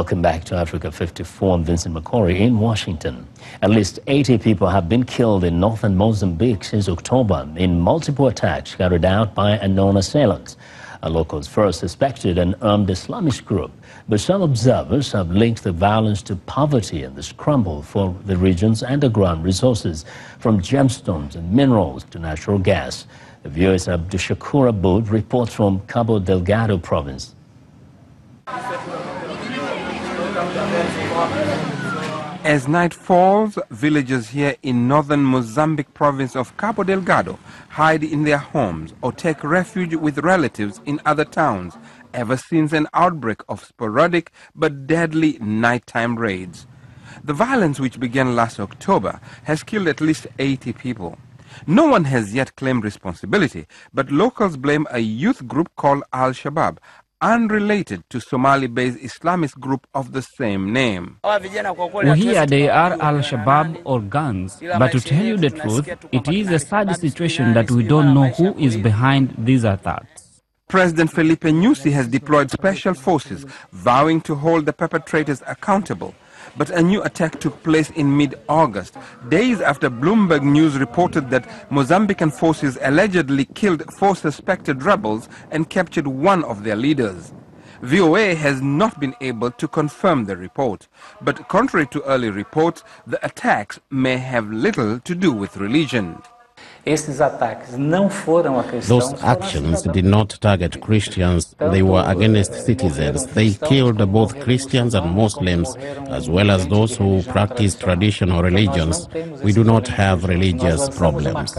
Welcome back to Africa 54. I'm Vincent McCory in Washington. At least 80 people have been killed in northern Mozambique since October in multiple attacks carried out by unknown assailants. Locals first suspected an armed Islamist group, but some observers have linked the violence to poverty and the scramble for the region's underground resources, from gemstones and minerals to natural gas. The viewers Abdushakur Aboud reports from Cabo Delgado province. As night falls, villagers here in northern Mozambique province of Cabo Delgado hide in their homes or take refuge with relatives in other towns ever since an outbreak of sporadic but deadly nighttime raids. The violence, which began last October, has killed at least 80 people. No one has yet claimed responsibility, but locals blame a youth group called Al-Shabaab, unrelated to Somali-based Islamist group of the same name. We hear they are Al-Shabaab or gangs, but to tell you the truth, it is a sad situation that we don't know who is behind these attacks. President Felipe Nyusi has deployed special forces, vowing to hold the perpetrators accountable. But a new attack took place in mid-August, days after Bloomberg News reported that Mozambican forces allegedly killed 4 suspected rebels and captured one of their leaders. VOA has not been able to confirm the report, but contrary to early reports, the attacks may have little to do with religion. Those actions did not target Christians, they were against citizens. They killed both Christians and Muslims, as well as those who practice traditional religions. We do not have religious problems.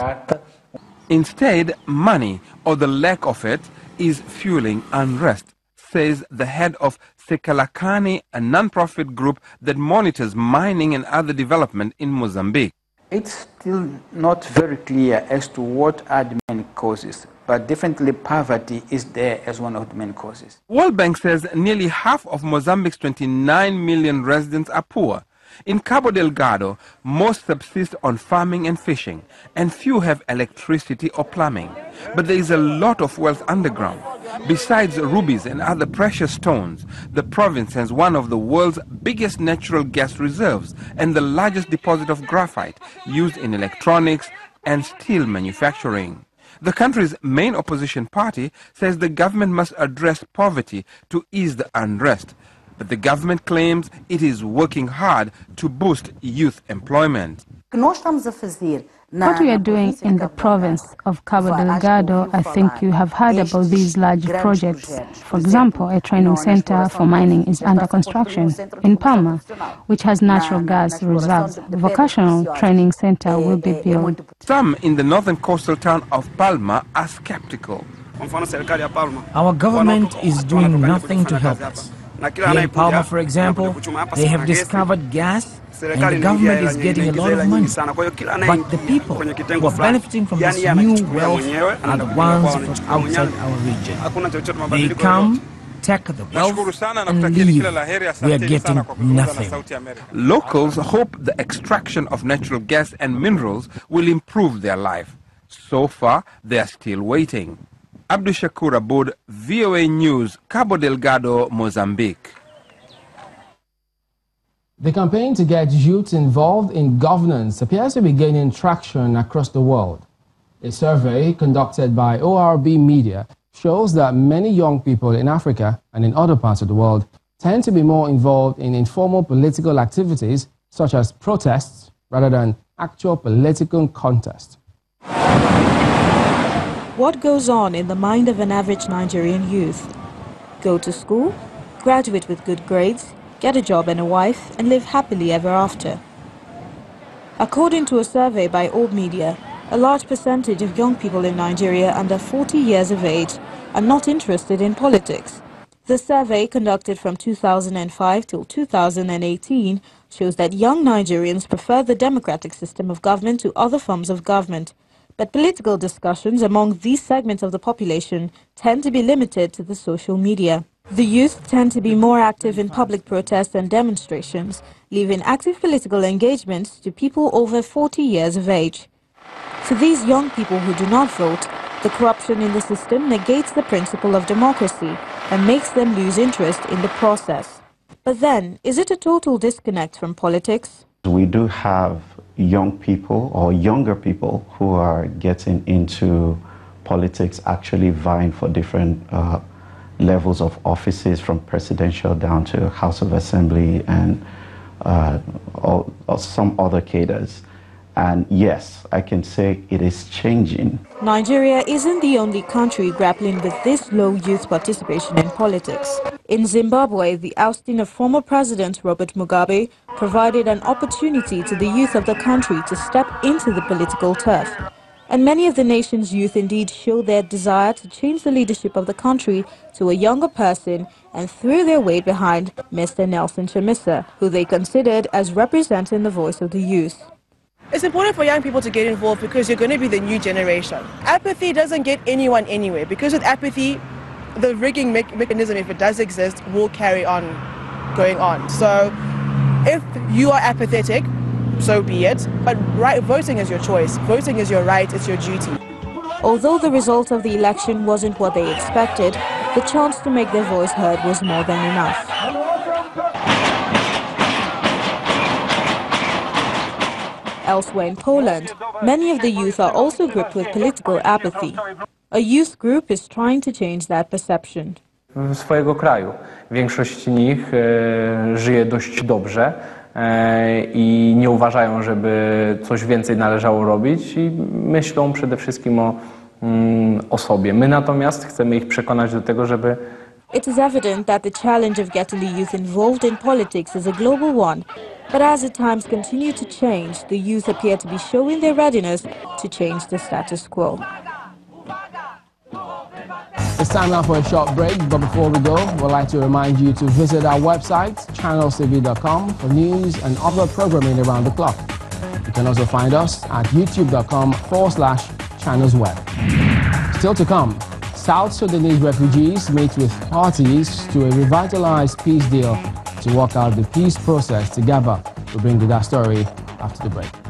Instead, money, or the lack of it, is fueling unrest, says the head of Sekalakani, a non-profit group that monitors mining and other development in Mozambique. It's still not very clear as to what are the main causes, but definitely poverty is there as one of the main causes. World Bank says nearly half of Mozambique's 29 million residents are poor. In Cabo Delgado, most subsist on farming and fishing, and few have electricity or plumbing. But there is a lot of wealth underground. Besides rubies and other precious stones, the province has one of the world's biggest natural gas reserves and the largest deposit of graphite used in electronics and steel manufacturing. The country's main opposition party says the government must address poverty to ease the unrest. But the government claims it is working hard to boost youth employment. What we are doing in the province of Cabo Delgado, I think you have heard about these large projects. For example, a training center for mining is under construction in Palma, which has natural gas reserves. The vocational training center will be built. Some in the northern coastal town of Palma are skeptical. Our government is doing nothing to help us. Here in Palma, for example, they have discovered gas and the government is getting a lot of money. But the people who are benefiting from this new wealth are the ones from outside our region. They come, take the wealth and leave. We are getting nothing. Locals hope the extraction of natural gas and minerals will improve their life. So far, they are still waiting. Abdushakur Aboud, VOA News, Cabo Delgado, Mozambique. The campaign to get youth involved in governance appears to be gaining traction across the world. A survey conducted by ORB Media shows that many young people in Africa and in other parts of the world tend to be more involved in informal political activities such as protests rather than actual political contests. What goes on in the mind of an average Nigerian youth? Go to school, graduate with good grades, get a job and a wife, and live happily ever after. According to a survey by Orb Media, a large percentage of young people in Nigeria under 40 years of age are not interested in politics. The survey, conducted from 2005 till 2018, shows that young Nigerians prefer the democratic system of government to other forms of government. But political discussions among these segments of the population tend to be limited to the social media. The youth tend to be more active in public protests and demonstrations, leaving active political engagements to people over 40 years of age. For these young people who do not vote, the corruption in the system negates the principle of democracy and makes them lose interest in the process. But then, is it a total disconnect from politics? We do have young people or younger people who are getting into politics, actually vying for different levels of offices, from presidential down to House of Assembly and or some other cadres. And yes, I can say it is changing. Nigeria isn't the only country grappling with this low youth participation in politics. In Zimbabwe, the ousting of former President Robert Mugabe provided an opportunity to the youth of the country to step into the political turf. And many of the nation's youth indeed show their desire to change the leadership of the country to a younger person and threw their weight behind Mr. Nelson Chamisa, who they considered as representing the voice of the youth. It's important for young people to get involved because you're going to be the new generation. Apathy doesn't get anyone anywhere, because with apathy, the rigging mechanism, if it does exist, will carry on going on. So if you are apathetic, so be it. But voting is your choice. Voting is your right, it's your duty. Although the result of the election wasn't what they expected, the chance to make their voice heard was more than enough. Elsewhere in Poland, many of the youth are also gripped with political apathy. A youth group is trying to change that perception. Swojego kraju. Większość z nich żyje dość dobrze i nie uważają, żeby coś więcej należało robić i myślą przede wszystkim o sobie. My natomiast chcemy ich przekonać do tego, żeby... It is evident that the challenge of getting the youth involved in politics is a global one, but as the times continue to change, the youth appear to be showing their readiness to change the status quo. It's time now for a short break, but before we go, we'd like to remind you to visit our website, channelcv.com, for news and other programming around the clock. You can also find us at youtube.com/channelsweb. Still to come, South Sudanese refugees meet with parties to a revitalized peace deal to work out the peace process together. We'll bring you that story after the break.